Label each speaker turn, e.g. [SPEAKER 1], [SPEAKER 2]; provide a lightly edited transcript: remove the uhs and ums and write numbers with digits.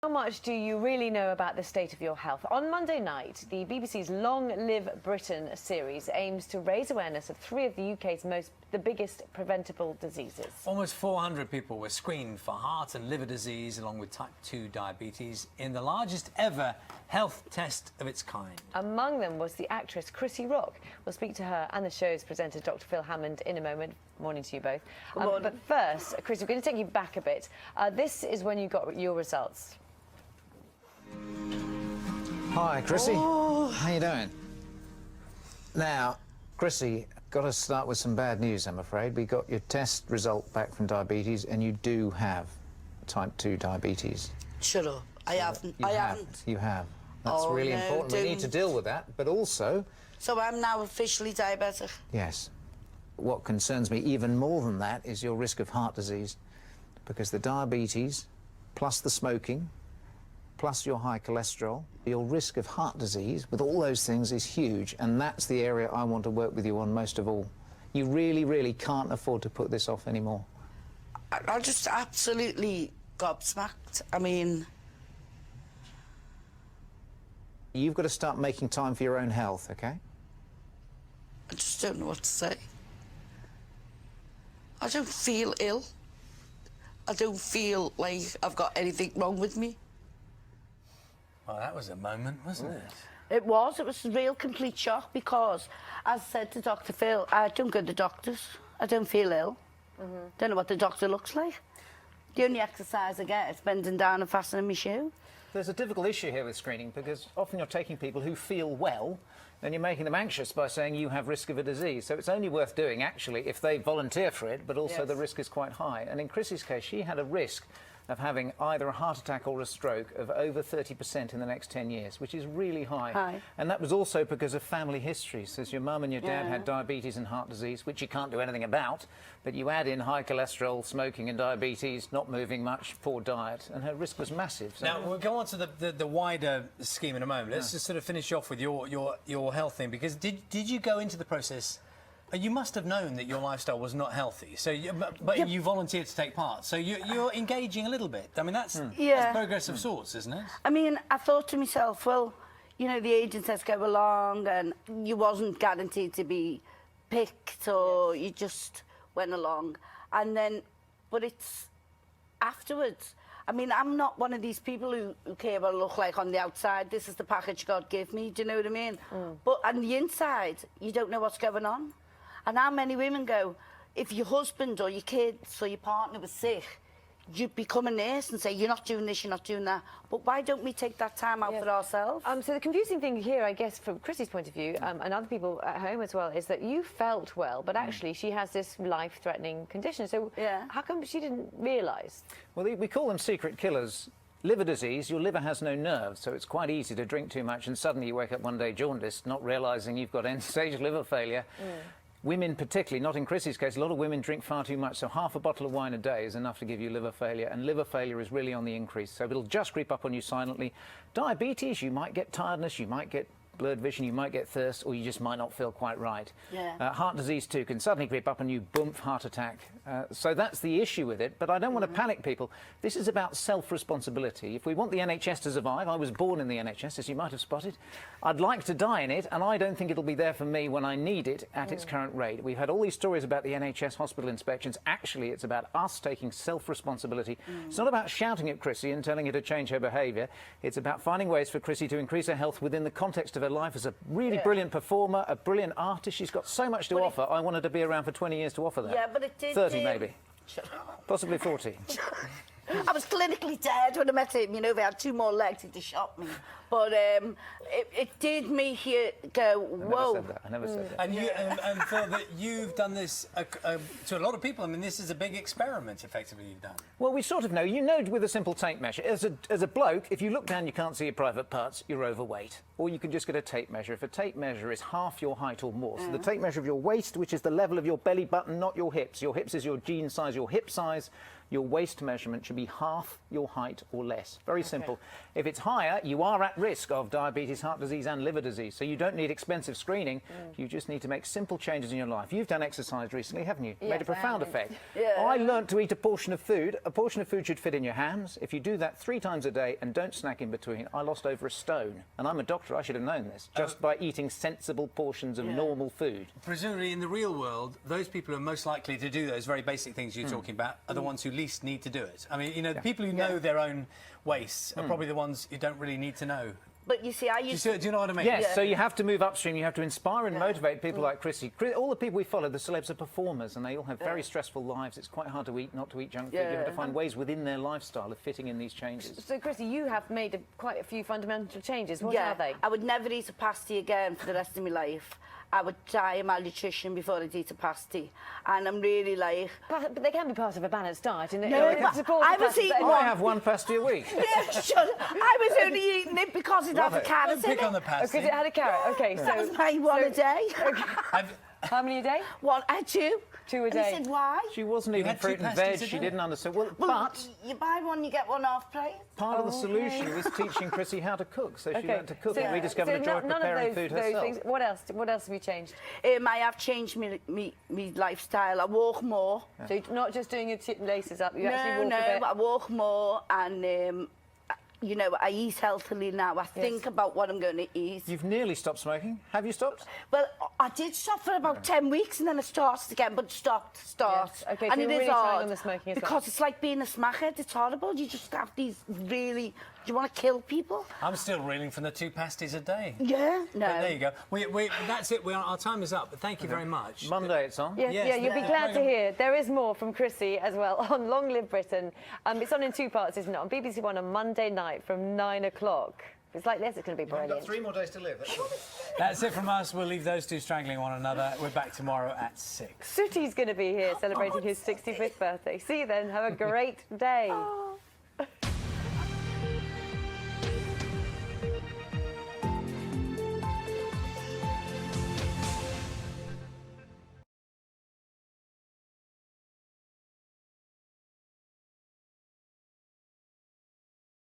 [SPEAKER 1] How much do you really know about the state of your health? On Monday night, the BBC's Long Live Britain series aims to raise awareness of three of the UK's the biggest preventable diseases.
[SPEAKER 2] Almost 400 people were screened for heart and liver disease along with type 2 diabetes in the largest ever health test of its kind.
[SPEAKER 1] Among them was the actress Crissy. We'll speak to her and the show's presenter, Dr. Phil Hammond, in a moment. Morning to you both. But first, Chris, we're going to take you back a bit. This is when you got your results.
[SPEAKER 3] Hi, Crissy. Oh. How you doing? Now, Crissy, got to start with some bad news, I'm afraid. We got your test result back from diabetes, and you do have type 2 diabetes.
[SPEAKER 4] Shut up. I haven't.
[SPEAKER 3] You have. That's really important. We need to deal with that, but also...
[SPEAKER 4] So I'm now officially diabetic?
[SPEAKER 3] Yes. What concerns me even more than that is your risk of heart disease, because the diabetes, plus the smoking, plus your high cholesterol, your risk of heart disease with all those things is huge, and that's the area I want to work with you on most of all. You really, really can't afford to put this off anymore.
[SPEAKER 4] I just absolutely gobsmacked. I mean...
[SPEAKER 3] You've got to start making time for your own health, OK?
[SPEAKER 4] I just don't know what to say. I don't feel ill. I don't feel like I've got anything wrong with me.
[SPEAKER 2] Well, that was a moment, wasn't it?
[SPEAKER 4] It was. It was a real complete shock because, as I said to Dr. Phil, I don't go to the doctors. I don't feel ill. Don't know what the doctor looks like. The only exercise I get is bending down and fastening my shoe.
[SPEAKER 3] There's a difficult issue here with screening because often you're taking people who feel well and you're making them anxious by saying you have risk of a disease. So it's only worth doing, actually, if they volunteer for it, but also the risk is quite high. And in Crissy's case, she had a risk of having either a heart attack or a stroke of over 30% in the next 10 years, which is really high. And that was also because of family history. So your mum and your dad had diabetes and heart disease, which you can't do anything about, but you add in high cholesterol, smoking and diabetes, not moving much, poor diet, and her risk was massive. So
[SPEAKER 2] now, we'll go on to the wider scheme in a moment. Let's just sort of finish off with your health thing, because did you go into the process... You must have known that your lifestyle was not healthy, so you volunteered to take part. So you're engaging a little bit. I mean, that's progress of sorts, isn't it?
[SPEAKER 4] I mean, I thought to myself, well, you know, the agent says go along, and you wasn't guaranteed to be picked, or you just went along. And then, but it's afterwards. I mean, I'm not one of these people who care what I look like on the outside. This is the package God gave me, do you know what I mean? But on the inside, you don't know what's going on. And how many women go, if your husband or your kids or your partner was sick, you become a nurse and say, you're not doing this, you're not doing that. But why don't we take that time out for ourselves?
[SPEAKER 1] So the confusing thing here, I guess, from Crissy's point of view, and other people at home as well, is that you felt well, but actually she has this life-threatening condition. So how come she didn't realise? Well,
[SPEAKER 3] we call them secret killers. Liver disease, your liver has no nerves, so it's quite easy to drink too much and suddenly you wake up one day jaundiced, not realising you've got end-stage liver failure. Women particularly, not in Crissy's case, a lot of women drink far too much, so half a bottle of wine a day is enough to give you liver failure, and liver failure is really on the increase, so it'll just creep up on you silently. Diabetes, you might get tiredness, you might get blurred vision, you might get thirst, or you just might not feel quite right. Heart disease too can suddenly creep up on you, boom, heart attack. So that's the issue with it, but I don't want to panic people. This is about self-responsibility. If we want the NHS to survive, I was born in the NHS, as you might have spotted. I'd like to die in it, and I don't think it'll be there for me when I need it at its current rate. We've had all these stories about the NHS hospital inspections. Actually, it's about us taking self-responsibility. It's not about shouting at Crissy and telling her to change her behaviour. It's about finding ways for Crissy to increase her health within the context of her life as a really brilliant performer, a brilliant artist. She's got so much to offer. I wanted to be around for 20 years to offer that.
[SPEAKER 4] Yeah, but it did...
[SPEAKER 3] 30 maybe. Possibly 40.
[SPEAKER 4] I was clinically dead when I met him. You know, they had 2 more legs, he'd have shot me. But it did make you go, whoa.
[SPEAKER 3] I never said that.
[SPEAKER 4] And
[SPEAKER 2] Phil, that you've done this to a lot of people. I mean, this is a big experiment, effectively, you've done.
[SPEAKER 3] Well, we sort of know. You know with a simple tape measure. As a bloke, if you look down, you can't see your private parts, you're overweight. Or you can just get a tape measure. If a tape measure is half your height or more, so the tape measure of your waist, which is the level of your belly button, not your hips. Your hips is your jean size, your hip size. Your waist measurement should be half your height or less. Very simple. If it's higher, you are at risk of diabetes, heart disease and liver disease. So you don't need expensive screening. You just need to make simple changes in your life. You've done exercise recently, haven't you?
[SPEAKER 1] Yes,
[SPEAKER 3] Made a profound effect.
[SPEAKER 4] Yeah.
[SPEAKER 3] I learnt to eat a portion of food. A portion of food should fit in your hands. If you do that 3 times a day and don't snack in between, I lost over a stone. And I'm a doctor, I should have known this, just by eating sensible portions of normal food.
[SPEAKER 2] Presumably, in the real world, those people who are most likely to do those very basic things you're talking about are the ones who least need to do it. I mean, you know, the people who know their own wastes are probably the ones who don't really need to know.
[SPEAKER 4] But you see, I used
[SPEAKER 2] Do you know what I mean?
[SPEAKER 3] Yes, so you have to move upstream. You have to inspire and motivate people like Crissy. All the people we follow, the celebs, are performers, and they all have very stressful lives. It's quite hard to eat, not to eat junk food. You have to find ways within their lifestyle of fitting in these changes.
[SPEAKER 1] So, Crissy, you have made quite a few fundamental changes. What are they?
[SPEAKER 4] I would never eat a pasty again for the rest of my life. I would die of malnutrition before I'd eat a pasty. And I'm really like...
[SPEAKER 1] But they can be part of a balanced diet. And
[SPEAKER 4] No, but I was eating
[SPEAKER 3] I have one pasty a week.
[SPEAKER 4] Yeah, I was only eating it because it had the carrots in
[SPEAKER 2] Pick on
[SPEAKER 4] it.
[SPEAKER 2] the pasty.
[SPEAKER 1] Because it had a carrot. OK, so...
[SPEAKER 4] That was my one a day.
[SPEAKER 1] How many a day?
[SPEAKER 4] One, I had 2.
[SPEAKER 1] 2 a
[SPEAKER 4] And
[SPEAKER 1] day.
[SPEAKER 4] he said, why?
[SPEAKER 3] She wasn't eating
[SPEAKER 2] had 2
[SPEAKER 3] fruit and
[SPEAKER 2] pasties
[SPEAKER 3] veg.
[SPEAKER 2] a
[SPEAKER 3] She
[SPEAKER 2] day?
[SPEAKER 3] didn't understand. Well,
[SPEAKER 4] Well,
[SPEAKER 3] but
[SPEAKER 4] you buy one, you get one half price.
[SPEAKER 3] part of the solution was teaching Crissy how to cook. So she learned to cook
[SPEAKER 1] So-
[SPEAKER 3] and rediscovered the joy of
[SPEAKER 1] none
[SPEAKER 3] preparing
[SPEAKER 1] of
[SPEAKER 3] food
[SPEAKER 1] those
[SPEAKER 3] herself.
[SPEAKER 1] things. What else? What else have you changed?
[SPEAKER 4] I have changed me lifestyle. I walk more.
[SPEAKER 1] So you're not just doing your laces up. You actually
[SPEAKER 4] No,
[SPEAKER 1] walk a bit.
[SPEAKER 4] I walk more and, you know, I eat healthily now. I think about what I'm going to eat.
[SPEAKER 3] You've nearly stopped smoking. Have you stopped?
[SPEAKER 4] Well, I did stop for about 10 weeks and then I started again, but start.
[SPEAKER 1] Yes. OK, so
[SPEAKER 4] And
[SPEAKER 1] you're
[SPEAKER 4] it is
[SPEAKER 1] really trying
[SPEAKER 4] hard
[SPEAKER 1] on the smoking as well.
[SPEAKER 4] because it's like being a smackhead. It's horrible. You just have these really... Do you want to kill people?
[SPEAKER 2] I'm still reeling from the 2 pasties a day.
[SPEAKER 4] Yeah. No.
[SPEAKER 2] But there you go. That's it. Our time is up. But thank you very much.
[SPEAKER 3] Monday it's on.
[SPEAKER 1] Yes,
[SPEAKER 2] Yes,
[SPEAKER 1] yeah, you'll be
[SPEAKER 2] yeah.
[SPEAKER 1] glad to hear there is more from Crissy as well on Long Live Britain. It's on in 2 parts, isn't it? On BBC One on Monday night from 9 o'clock. If it's like this, it's going to be
[SPEAKER 3] I've got
[SPEAKER 1] brilliant.
[SPEAKER 3] 3 more days to live.
[SPEAKER 2] That's it from us. We'll leave those 2 strangling one another. We're back tomorrow at 6.
[SPEAKER 1] Sooty's going to be here celebrating his 65th birthday. See you then. Have a great day.